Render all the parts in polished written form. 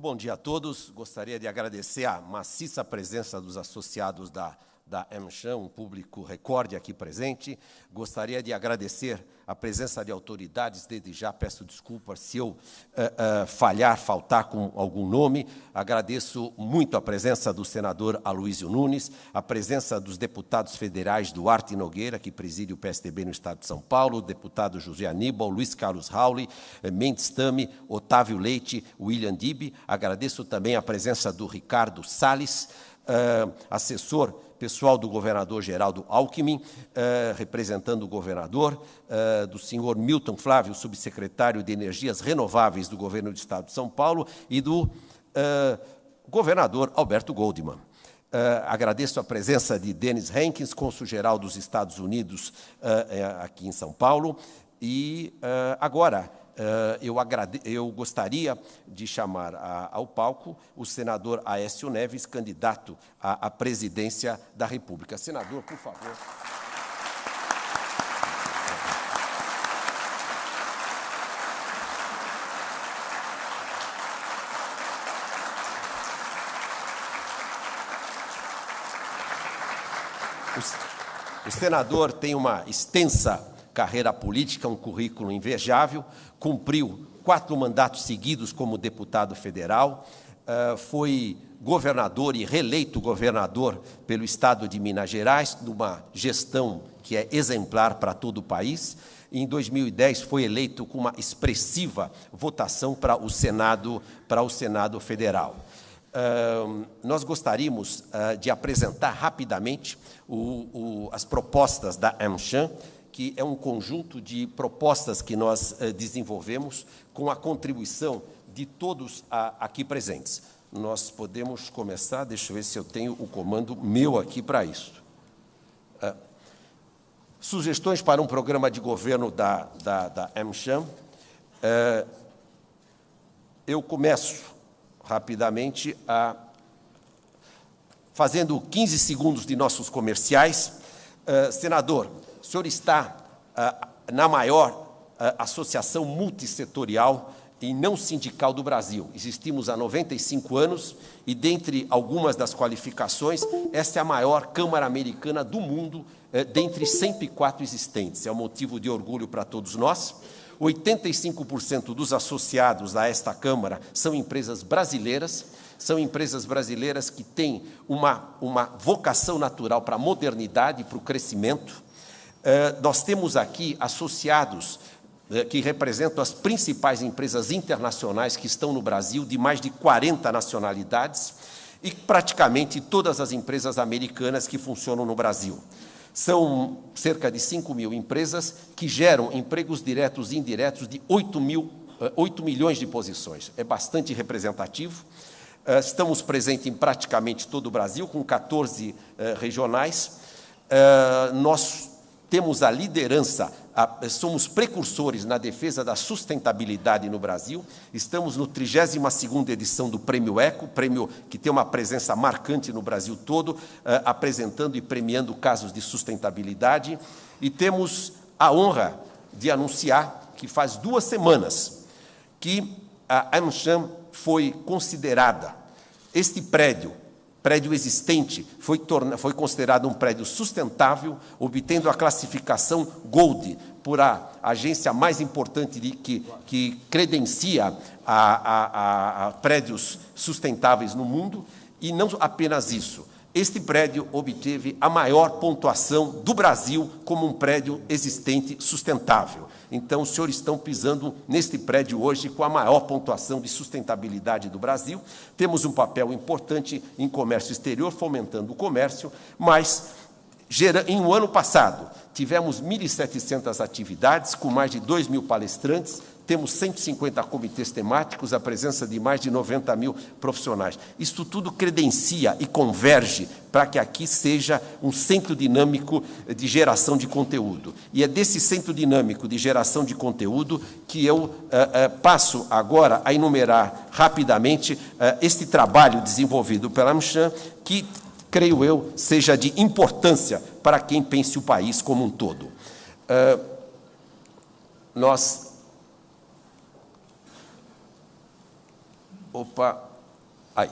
bom dia a todos. Gostaria de agradecer a maciça presença dos associados da AmCham, um público recorde aqui presente. Gostaria de agradecer a presença de autoridades. Desde já peço desculpas se eu faltar com algum nome. Agradeço muito a presença do senador Aloísio Nunes, a presença dos deputados federais Duarte Nogueira, que preside o PSDB no Estado de São Paulo, o deputado José Aníbal, Luiz Carlos Rauli, Mendes Tame, Otávio Leite, William Dib. Agradeço também a presença do Ricardo Salles, assessor pessoal do governador Geraldo Alckmin, representando o governador, do senhor Milton Flávio, subsecretário de Energias Renováveis do governo do Estado de São Paulo, e do governador Alberto Goldman. Agradeço a presença de Dennis Hankins, cônsul-geral dos Estados Unidos aqui em São Paulo. E agora eu gostaria de chamar ao palco o senador Aécio Neves, candidato à presidência da República. Senador, por favor. O senador tem uma extensa carreira política, um currículo invejável, cumpriu 4 mandatos seguidos como deputado federal, foi governador e reeleito governador pelo Estado de Minas Gerais, numa gestão que é exemplar para todo o país. Em 2010, foi eleito com uma expressiva votação para o Senado Federal. Nós gostaríamos de apresentar rapidamente as propostas da AmCham, que é um conjunto de propostas que nós desenvolvemos com a contribuição de todos aqui presentes. Nós podemos começar, deixa eu ver se eu tenho o comando meu aqui para isso. Sugestões para um programa de governo da AmCham. Eu começo rapidamente fazendo 15 segundos de nossos comerciais. Senador, o senhor está na maior associação multissetorial e não sindical do Brasil. Existimos há 95 anos e, dentre algumas das qualificações, essa é a maior Câmara Americana do mundo, dentre 104 existentes. É um motivo de orgulho para todos nós. 85% dos associados a esta Câmara são empresas brasileiras que têm uma vocação natural para a modernidade, para o crescimento. Nós temos aqui associados que representam as principais empresas internacionais que estão no Brasil, de mais de 40 nacionalidades, e praticamente todas as empresas americanas que funcionam no Brasil. São cerca de 5 mil empresas que geram empregos diretos e indiretos de 8 milhões de posições. É bastante representativo. Estamos presentes em praticamente todo o Brasil, com 14 regionais. Nós temos a liderança, somos precursores na defesa da sustentabilidade no Brasil. Estamos no 32ª edição do Prêmio Eco, prêmio que tem uma presença marcante no Brasil todo, apresentando e premiando casos de sustentabilidade. E temos a honra de anunciar que faz 2 semanas que a AmCham foi considerada, este prédio existente, foi considerado um prédio sustentável, obtendo a classificação Gold, por a agência mais importante que credencia a prédios sustentáveis no mundo. E não apenas isso, este prédio obteve a maior pontuação do Brasil como um prédio existente sustentável. Então, os senhores estão pisando neste prédio hoje com a maior pontuação de sustentabilidade do Brasil. Temos um papel importante em comércio exterior, fomentando o comércio, mas, em um ano passado, tivemos 1.700 atividades, com mais de 2.000 palestrantes, temos 150 comitês temáticos, a presença de mais de 90 mil profissionais. Isto tudo credencia e converge para que aqui seja um centro dinâmico de geração de conteúdo. E é desse centro dinâmico de geração de conteúdo que eu passo agora a enumerar rapidamente este trabalho desenvolvido pela AmCham, que, creio eu, seja de importância para quem pense o país como um todo. Aí.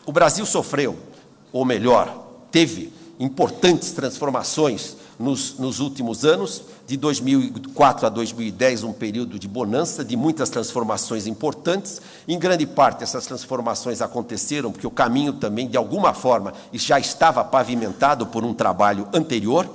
O Brasil sofreu, ou melhor, teve importantes transformações nos últimos anos, de 2004 a 2010, um período de bonança, de muitas transformações importantes. Em grande parte, essas transformações aconteceram porque o caminho também, de alguma forma, já estava pavimentado por um trabalho anterior.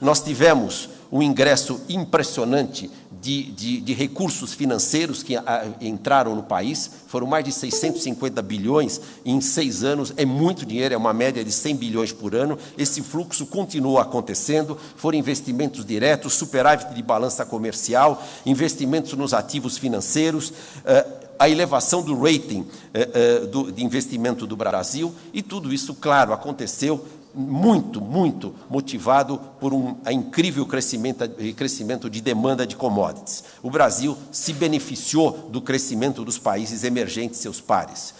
Nós tivemos um ingresso impressionante de recursos financeiros que entraram no país, foram mais de 650 bilhões em 6 anos, é muito dinheiro, é uma média de 100 bilhões por ano, esse fluxo continua acontecendo, foram investimentos diretos, superávit de balança comercial, investimentos nos ativos financeiros, a elevação do rating de investimento do Brasil, e tudo isso, claro, aconteceu muito motivado por incrível crescimento de demanda de commodities. O Brasil se beneficiou do crescimento dos países emergentes, seus pares.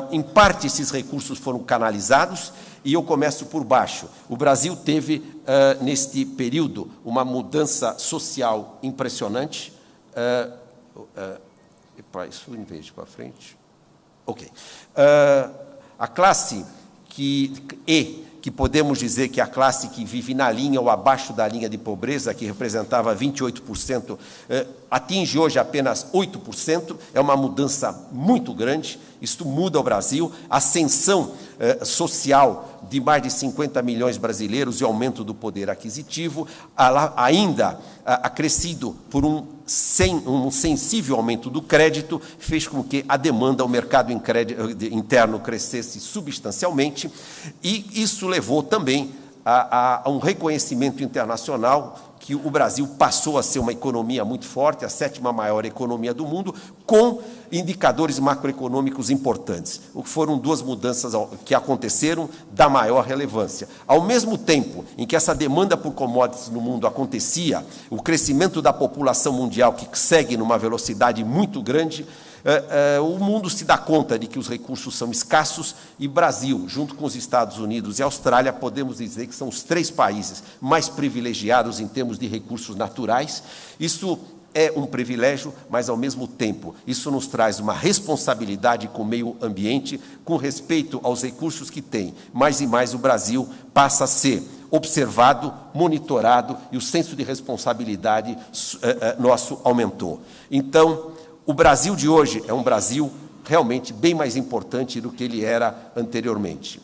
Em parte, esses recursos foram canalizados, e eu começo por baixo. O Brasil teve, neste período, uma mudança social impressionante. Isso em vez de para frente. Ok. A classe que podemos dizer que é a classe que vive na linha ou abaixo da linha de pobreza, que representava 28%, atinge hoje apenas 8%, é uma mudança muito grande, isto muda o Brasil, ascensão social de mais de 50 milhões de brasileiros e aumento do poder aquisitivo, ainda acrescido por um sensível aumento do crédito, fez com que a demanda ao mercado interno crescesse substancialmente, e isso levou também a um reconhecimento internacional que o Brasil passou a ser uma economia muito forte, a 7ª maior economia do mundo, com indicadores macroeconômicos importantes. Foram 2 mudanças que aconteceram da maior relevância. Ao mesmo tempo em que essa demanda por commodities no mundo acontecia, o crescimento da população mundial, que segue numa velocidade muito grande, o mundo se dá conta de que os recursos são escassos, e Brasil, junto com os Estados Unidos e Austrália, podemos dizer que são os 3 países mais privilegiados em termos de recursos naturais. Isso é um privilégio, mas, ao mesmo tempo, isso nos traz uma responsabilidade com o meio ambiente, com respeito aos recursos que tem. Mais e mais o Brasil passa a ser observado, monitorado, e o senso de responsabilidade nosso aumentou. Então, o Brasil de hoje é um Brasil realmente bem mais importante do que ele era anteriormente.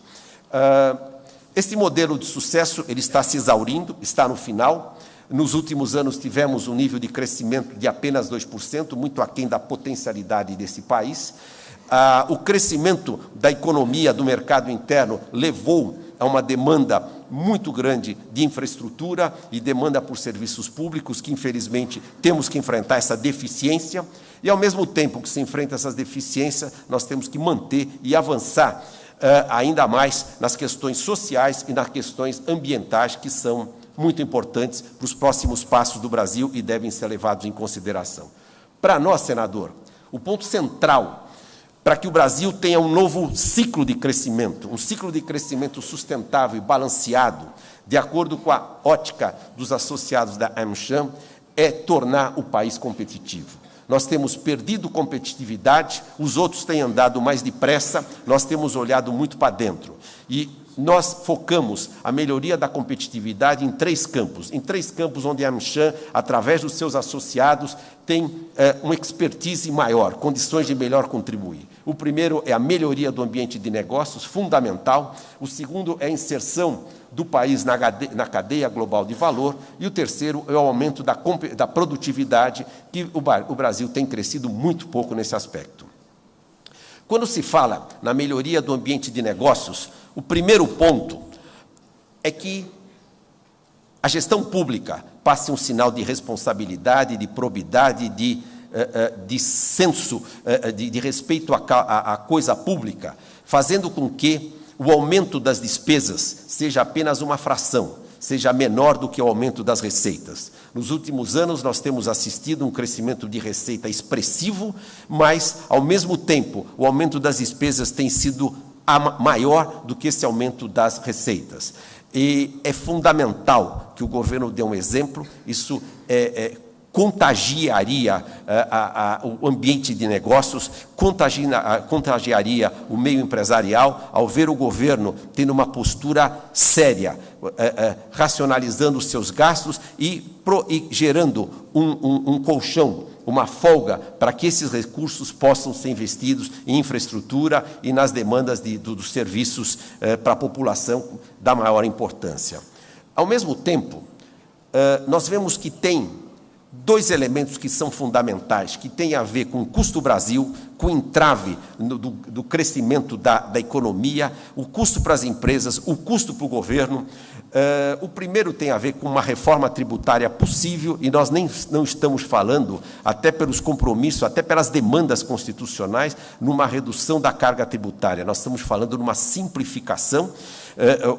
Esse modelo de sucesso ele está se exaurindo, está no final. Nos últimos anos tivemos um nível de crescimento de apenas 2%, muito aquém da potencialidade desse país. O crescimento da economia, do mercado interno, levou a uma demanda muito grande de infraestrutura e demanda por serviços públicos, que, infelizmente, temos que enfrentar essa deficiência. E, ao mesmo tempo que se enfrenta essas deficiências, nós temos que manter e avançar ainda mais nas questões sociais e nas questões ambientais, que são muito importantes para os próximos passos do Brasil e devem ser levados em consideração. Para nós, senador, o ponto central para que o Brasil tenha um novo ciclo de crescimento, um ciclo de crescimento sustentável e balanceado, de acordo com a ótica dos associados da AmCham, é tornar o país competitivo. Nós temos perdido competitividade, os outros têm andado mais depressa, nós temos olhado muito para dentro. E nós focamos a melhoria da competitividade em 3 campos. Em 3 campos onde a AmCham, através dos seus associados, tem uma expertise maior, condições de melhor contribuir. O primeiro é a melhoria do ambiente de negócios, fundamental. O segundo é a inserção do país na cadeia global de valor. E o terceiro é o aumento da produtividade, que o Brasil tem crescido muito pouco nesse aspecto. Quando se fala na melhoria do ambiente de negócios, o primeiro ponto é que a gestão pública passe um sinal de responsabilidade, de probidade, de senso, de respeito à coisa pública, fazendo com que o aumento das despesas seja apenas uma fração, seja menor do que o aumento das receitas. Nos últimos anos, nós temos assistido a um crescimento de receita expressivo, mas, ao mesmo tempo, o aumento das despesas tem sido maior do que esse aumento das receitas. E é fundamental que o governo dê um exemplo, isso contagiaria o ambiente de negócios, contagiaria o meio empresarial, ao ver o governo tendo uma postura séria, racionalizando os seus gastos e gerando um colchão, uma folga, para que esses recursos possam ser investidos em infraestrutura e nas demandas dos serviços para a população da maior importância. Ao mesmo tempo, nós vemos que tem dois elementos que são fundamentais, que têm a ver com o custo Brasil, com o entrave do crescimento da economia, o custo para as empresas, o custo para o governo. O primeiro tem a ver com uma reforma tributária possível, e nós não estamos falando, até pelos compromissos, até pelas demandas constitucionais, numa redução da carga tributária. Nós estamos falando de uma simplificação.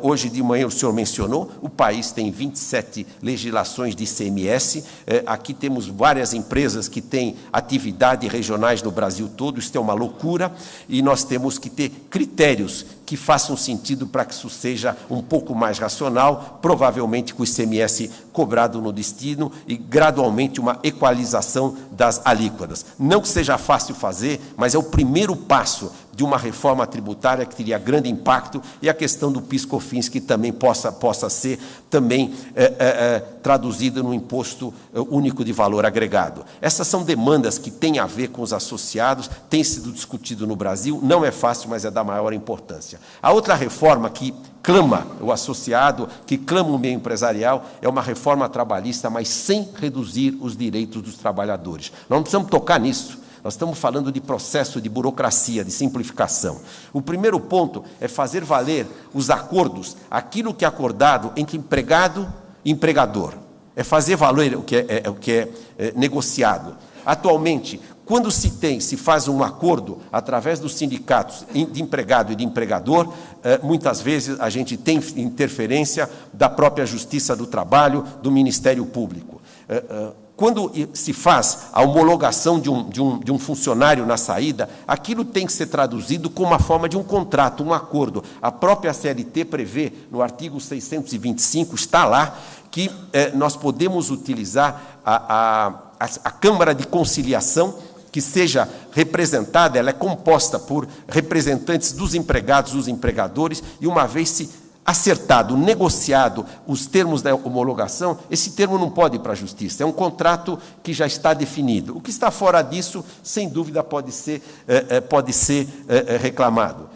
Hoje de manhã o senhor mencionou, o país tem 27 legislações de ICMS, aqui temos várias empresas que têm atividade regionais no Brasil todo, isso é uma loucura, e nós temos que ter critérios que façam sentido para que isso seja um pouco mais racional, provavelmente com o ICMS cobrado no destino e gradualmente uma equalização das alíquotas. Não que seja fácil fazer, mas é o primeiro passo de uma reforma tributária que teria grande impacto, e a questão do PIS/COFINS, que também possa ser também traduzida no imposto único de valor agregado. Essas são demandas que têm a ver com os associados, tem sido discutido no Brasil, não é fácil, mas é da maior importância. A outra reforma que clama o associado, que clama o meio empresarial, é uma reforma trabalhista, mas sem reduzir os direitos dos trabalhadores. Nós não precisamos tocar nisso. Nós estamos falando de processo de burocracia, de simplificação. O primeiro ponto é fazer valer os acordos, aquilo que é acordado entre empregado e empregador. É fazer valer o que é negociado. Atualmente, quando se faz um acordo através dos sindicatos de empregado e de empregador, muitas vezes a gente tem interferência da própria Justiça do Trabalho, do Ministério Público. Quando se faz a homologação de um funcionário na saída, aquilo tem que ser traduzido como uma forma de um contrato, um acordo. A própria CLT prevê, no artigo 625, está lá, que nós podemos utilizar a Câmara de Conciliação, que seja representada, ela é composta por representantes dos empregados, dos empregadores, e uma vez se acertado, negociado os termos da homologação, esse termo não pode ir para a Justiça, é um contrato que já está definido. O que está fora disso, sem dúvida, pode ser reclamado.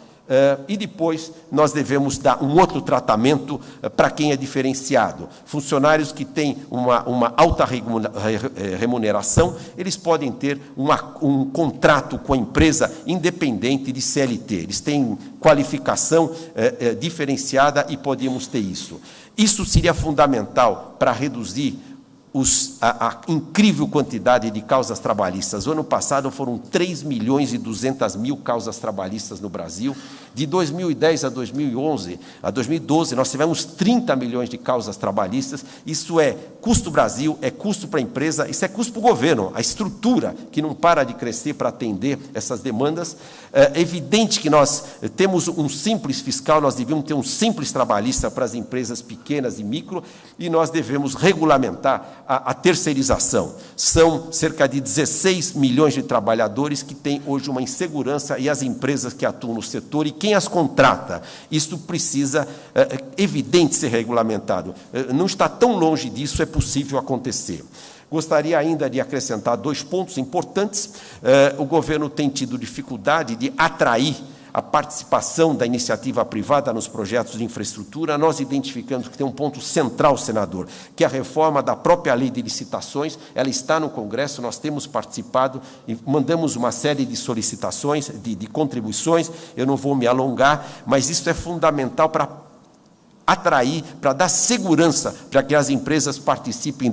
E depois nós devemos dar um outro tratamento para quem é diferenciado. Funcionários que têm uma alta remuneração, eles podem ter um contrato com a empresa independente de CLT. Eles têm qualificação diferenciada e podemos ter isso. Isso seria fundamental para reduzir a incrível quantidade de causas trabalhistas. O ano passado foram 3.200.000 causas trabalhistas no Brasil. De 2010 a 2012, nós tivemos 30 milhões de causas trabalhistas. Isso é custo Brasil, é custo para a empresa, isso é custo para o governo, a estrutura que não para de crescer para atender essas demandas. É evidente que nós temos um simples fiscal, nós devíamos ter um simples trabalhista para as empresas pequenas e micro, e nós devemos regulamentar a terceirização. São cerca de 16 milhões de trabalhadores que têm hoje uma insegurança, e as empresas que atuam no setor e quem as contrata. Isso precisa, evidente, ser regulamentado. Não está tão longe disso, é possível acontecer. Gostaria ainda de acrescentar 2 pontos importantes. O governo tem tido dificuldade de atrair a participação da iniciativa privada nos projetos de infraestrutura. Nós identificamos que tem um ponto central, senador, que é a reforma da própria lei de licitações. Ela está no Congresso, nós temos participado e mandamos uma série de solicitações, de contribuições. Eu não vou me alongar, mas isso é fundamental para atrair, para dar segurança para que as empresas participem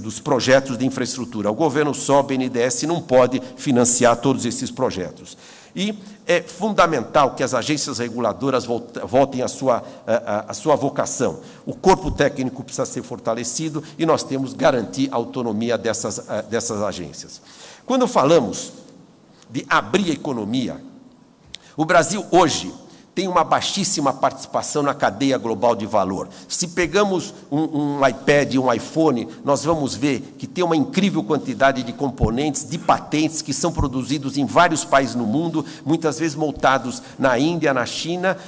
dos projetos de infraestrutura. O governo só, o BNDES, não pode financiar todos esses projetos. E é fundamental que as agências reguladoras voltem à sua vocação. O corpo técnico precisa ser fortalecido e nós temos que garantir a autonomia dessas agências. Quando falamos de abrir a economia, o Brasil hoje tem uma baixíssima participação na cadeia global de valor. Se pegamos um iPad, um iPhone, nós vamos ver que tem uma incrível quantidade de componentes, de patentes que são produzidos em vários países no mundo, muitas vezes montados na Índia, na China.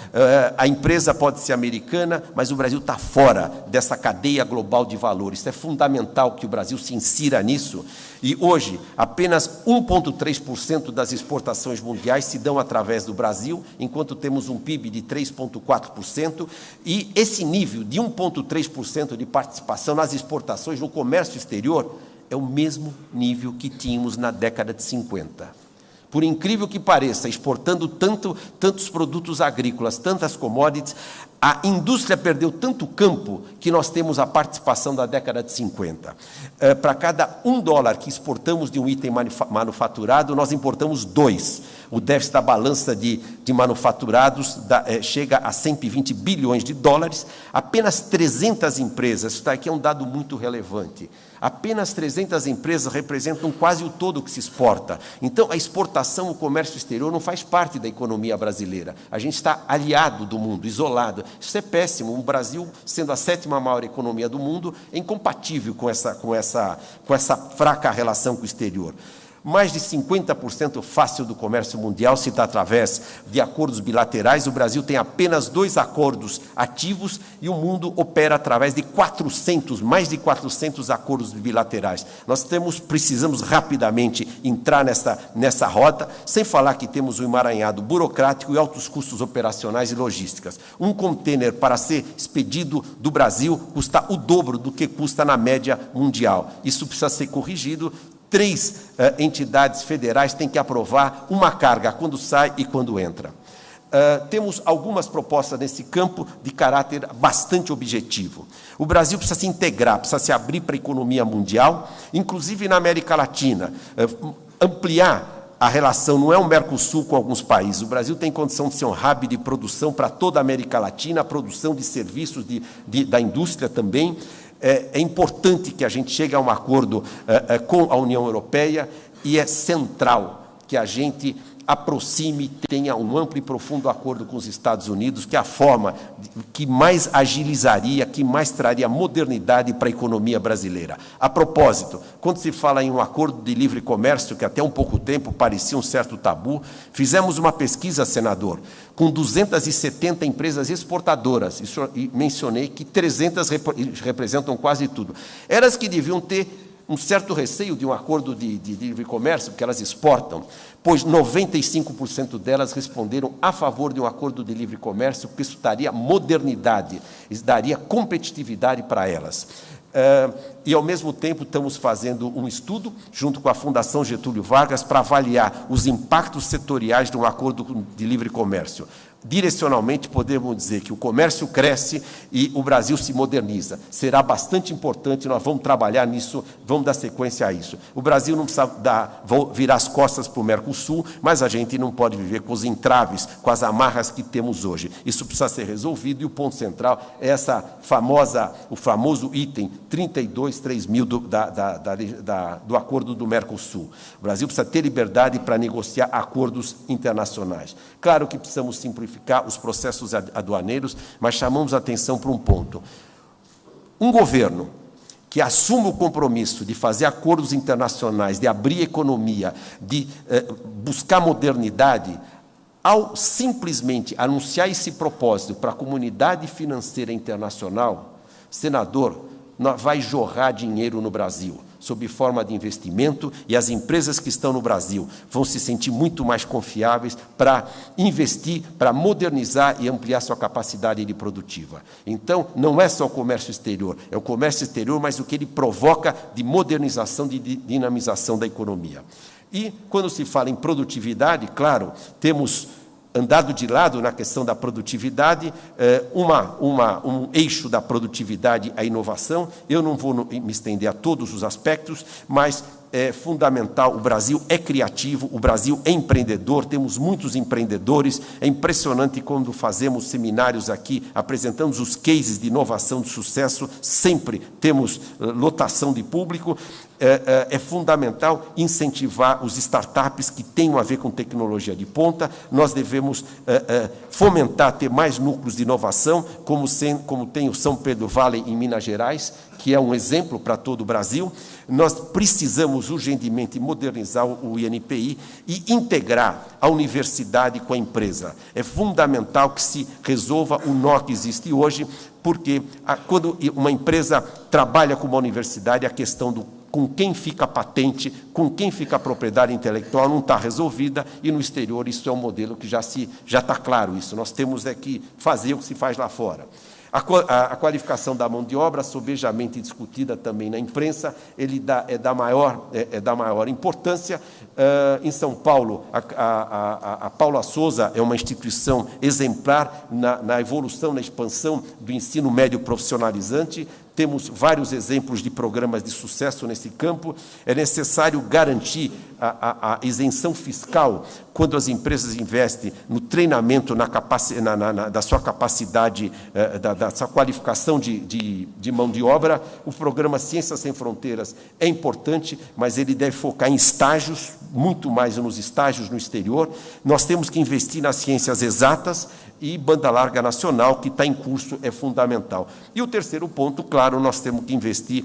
A empresa pode ser americana, mas o Brasil está fora dessa cadeia global de valor. Isso é fundamental que o Brasil se insira nisso. E hoje, apenas 1,3% das exportações mundiais se dão através do Brasil, enquanto temos um PIB de 3,4%, e esse nível de 1,3% de participação nas exportações no comércio exterior é o mesmo nível que tínhamos na década de 50. Por incrível que pareça, exportando tantos produtos agrícolas, tantas commodities, a indústria perdeu tanto campo que nós temos a participação da década de 50. Para cada $1 que exportamos de um item manufaturado, nós importamos 2. O déficit da balança de manufaturados chega a 120 bilhões de dólares. Apenas 300 empresas, isso aqui é um dado muito relevante, apenas 300 empresas representam quase o todo que se exporta. Então, a exportação, o comércio exterior não faz parte da economia brasileira. A gente está aliado do mundo, isolado. Isso é péssimo. O Brasil, sendo a 7ª maior economia do mundo, é incompatível com essa fraca relação com o exterior. Mais de 50% fácil do comércio mundial se dá através de acordos bilaterais. O Brasil tem apenas 2 acordos ativos e o mundo opera através de mais de 400 acordos bilaterais. Nós precisamos rapidamente entrar nessa rota, sem falar que temos um emaranhado burocrático e altos custos operacionais e logísticas. Um contêiner para ser expedido do Brasil custa o dobro do que custa na média mundial. Isso precisa ser corrigido. 3 entidades federais têm que aprovar uma carga quando sai e quando entra. Temos algumas propostas nesse campo de caráter bastante objetivo. O Brasil precisa se integrar, precisa se abrir para a economia mundial, inclusive na América Latina, ampliar a relação, não é um Mercosul com alguns países. O Brasil tem condição de ser um hub de produção para toda a América Latina, a produção de serviços da indústria também. É importante que a gente chegue a um acordo com a União Europeia e é central que a gente aproxime, tenha um amplo e profundo acordo com os Estados Unidos, que é a forma que mais agilizaria, que mais traria modernidade para a economia brasileira. A propósito, quando se fala em um acordo de livre comércio, que até um pouco tempo parecia um certo tabu, fizemos uma pesquisa, senador, com 270 empresas exportadoras, e mencionei que 300 representam quase tudo. Elas que deviam ter um certo receio de um acordo de livre comércio, porque elas exportam, pois 95% delas responderam a favor de um acordo de livre comércio, porque isso daria modernidade, isso daria competitividade para elas. E, ao mesmo tempo, estamos fazendo um estudo, junto com a Fundação Getúlio Vargas, para avaliar os impactos setoriais de um acordo de livre comércio. Direcionalmente, podemos dizer que o comércio cresce e o Brasil se moderniza. Será bastante importante, nós vamos trabalhar nisso, vamos dar sequência a isso. O Brasil não precisa virar as costas para o Mercosul, mas a gente não pode viver com os entraves, com as amarras que temos hoje. Isso precisa ser resolvido e o ponto central é o famoso item 32.3.000 do acordo do Mercosul. O Brasil precisa ter liberdade para negociar acordos internacionais. Claro que precisamos simplificar os processos aduaneiros, mas chamamos a atenção para um ponto. Um governo que assuma o compromisso de fazer acordos internacionais, de abrir a economia, de buscar modernidade, ao simplesmente anunciar esse propósito para a comunidade financeira internacional, senador, vai jorrar dinheiro no Brasil, sob forma de investimento, e as empresas que estão no Brasil vão se sentir muito mais confiáveis para investir, para modernizar e ampliar sua capacidade de produtiva. Então, não é só o comércio exterior, é o comércio exterior, mas o que ele provoca de modernização, de dinamização da economia. E, quando se fala em produtividade, claro, temos andado de lado na questão da produtividade, um eixo da produtividade, a inovação. Eu não vou me estender a todos os aspectos, mas é fundamental. O Brasil é criativo, o Brasil é empreendedor, temos muitos empreendedores. É impressionante quando fazemos seminários aqui, apresentamos os cases de inovação de sucesso, sempre temos lotação de público. é fundamental incentivar os startups que tenham a ver com tecnologia de ponta. Nós devemos fomentar, ter mais núcleos de inovação, como tem o São Pedro Valley em Minas Gerais, que é um exemplo para todo o Brasil. Nós precisamos urgentemente modernizar o INPI e integrar a universidade com a empresa. É fundamental que se resolva o nó que existe hoje, porque quando uma empresa trabalha com uma universidade, a questão do com quem fica a patente, com quem fica a propriedade intelectual, não está resolvida, e no exterior isso é um modelo que já está claro isso. Nós temos que fazer o que se faz lá fora. A qualificação da mão de obra, sobejamente discutida também na imprensa, é da maior importância. Em São Paulo, a Paula Souza é uma instituição exemplar na evolução, na expansão do ensino médio profissionalizante. Temos vários exemplos de programas de sucesso nesse campo. É necessário garantir a isenção fiscal quando as empresas investem no treinamento da sua capacidade, da sua qualificação de mão de obra. O programa Ciências Sem Fronteiras é importante, mas ele deve focar em estágios, muito mais nos estágios no exterior. Nós temos que investir nas ciências exatas, e banda larga nacional, que está em curso, é fundamental. E o terceiro ponto, claro, nós temos que investir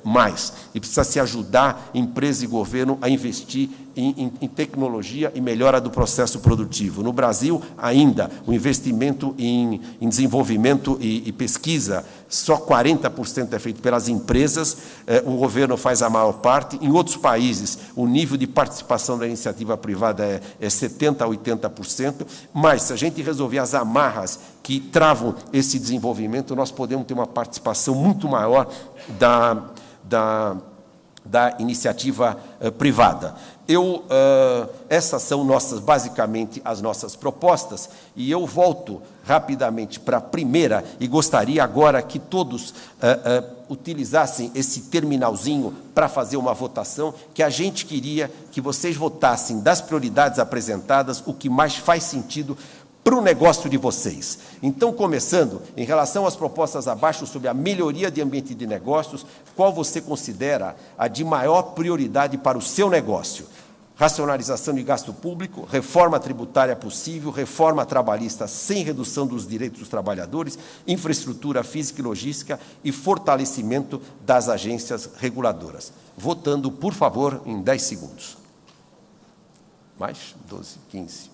mais. E precisa se ajudar empresa e governo a investir em tecnologia e melhora do processo produtivo. No Brasil, ainda, o investimento em desenvolvimento e pesquisa, só 40% é feito pelas empresas, o governo faz a maior parte. Em outros países, o nível de participação da iniciativa privada é 70% a 80%, mas se a gente resolver as amarras que travam esse desenvolvimento, nós podemos ter uma participação muito maior da iniciativa privada. Essas são basicamente as nossas propostas, e eu volto rapidamente para a primeira, e gostaria agora que todos utilizassem esse terminalzinho para fazer uma votação, que a gente queria que vocês votassem das prioridades apresentadas, o que mais faz sentido para o negócio de vocês. Então, começando, em relação às propostas abaixo sobre a melhoria de ambiente de negócios, qual você considera a de maior prioridade para o seu negócio? Racionalização de gasto público, reforma tributária possível, reforma trabalhista sem redução dos direitos dos trabalhadores, infraestrutura física e logística e fortalecimento das agências reguladoras. Votando, por favor, em 10 segundos. Mais? 12, 15...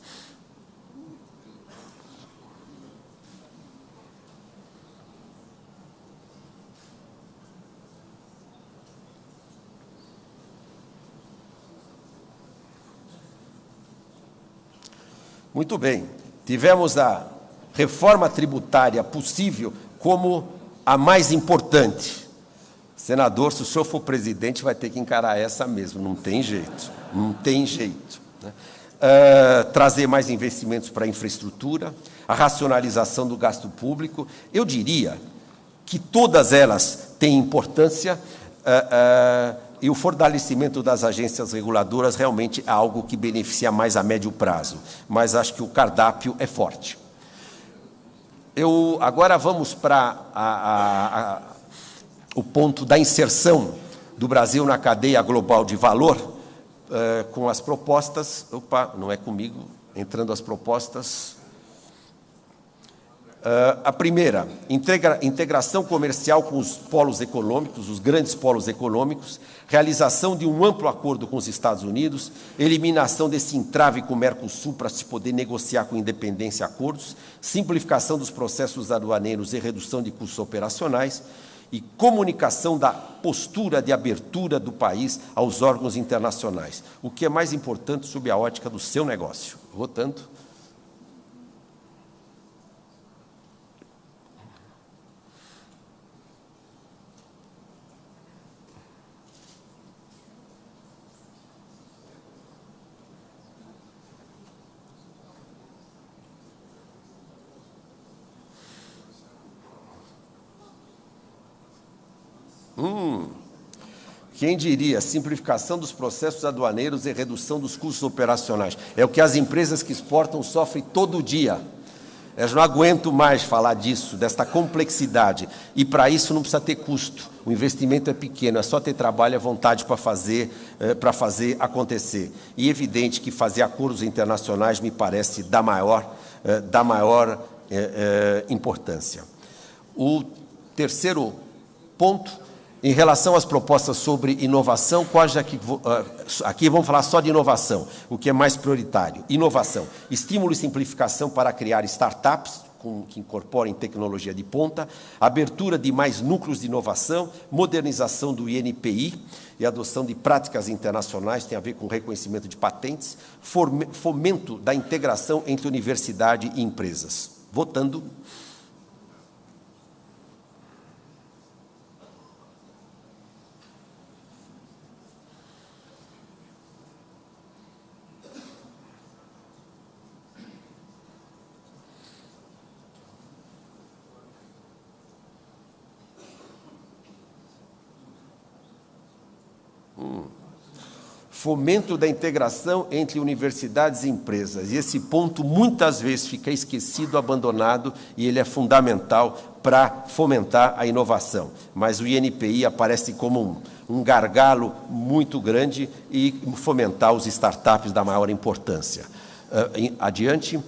Muito bem. Tivemos a reforma tributária possível como a mais importante. Senador, se o senhor for presidente, vai ter que encarar essa mesmo. Não tem jeito. Não tem jeito. Né? Trazer mais investimentos para a infraestrutura, a racionalização do gasto público. Eu diria que todas elas têm importância, e o fortalecimento das agências reguladoras realmente é algo que beneficia mais a médio prazo, mas acho que o cardápio é forte. Agora vamos para o ponto da inserção do Brasil na cadeia global de valor, com as propostas. Opa, não é comigo, entrando as propostas. A primeira, integração comercial com os polos econômicos, os grandes polos econômicos, realização de um amplo acordo com os Estados Unidos, eliminação desse entrave com o Mercosul para se poder negociar com independência acordos, simplificação dos processos aduaneiros e redução de custos operacionais, e comunicação da postura de abertura do país aos órgãos internacionais, o que é mais importante sob a ótica do seu negócio. Votando. Quem diria? Simplificação dos processos aduaneiros e redução dos custos operacionais. É o que as empresas que exportam sofrem todo dia. Eu já não aguento mais falar disso, desta complexidade. E para isso não precisa ter custo. O investimento é pequeno, é só ter trabalho e vontade para fazer acontecer. E é evidente que fazer acordos internacionais me parece da maior importância. O terceiro ponto, em relação às propostas sobre inovação, aqui vamos falar só de inovação, o que é mais prioritário. Inovação, estímulo e simplificação para criar startups que incorporem tecnologia de ponta, abertura de mais núcleos de inovação, modernização do INPI e adoção de práticas internacionais, tem a ver com reconhecimento de patentes, fomento da integração entre universidade e empresas. Votando. Fomento da integração entre universidades e empresas. E esse ponto muitas vezes fica esquecido, abandonado, e ele é fundamental para fomentar a inovação. Mas o INPI aparece como um gargalo muito grande e fomentar os startups da maior importância. Adiante,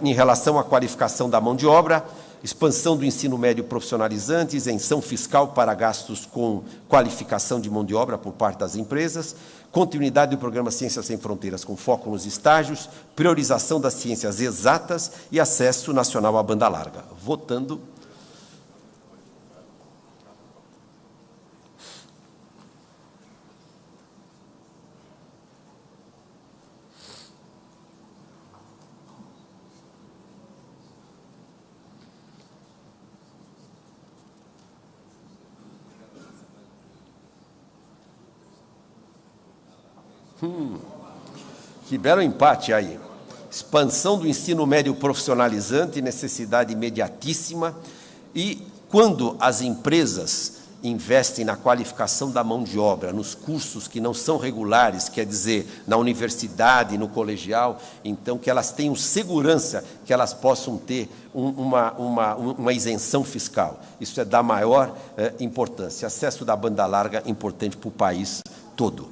em relação à qualificação da mão de obra, expansão do ensino médio profissionalizante, isenção fiscal para gastos com qualificação de mão de obra por parte das empresas, continuidade do programa Ciências Sem Fronteiras com foco nos estágios, priorização das ciências exatas e acesso nacional à banda larga. Votando. Que belo empate aí. Expansão do ensino médio profissionalizante, necessidade imediatíssima. E quando as empresas investem na qualificação da mão de obra, nos cursos que não são regulares, quer dizer, na universidade, no colegial, então que elas tenham segurança que elas possam ter uma isenção fiscal. Isso é da maior importância. Acesso da banda larga, importante para o país todo.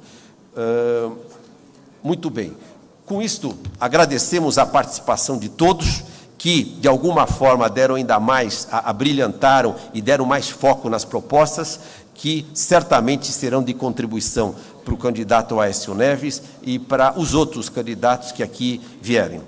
Muito bem. Com isto, agradecemos a participação de todos que, de alguma forma, deram ainda mais, abrilhantaram e deram mais foco nas propostas, que certamente serão de contribuição para o candidato Aécio Neves e para os outros candidatos que aqui vierem.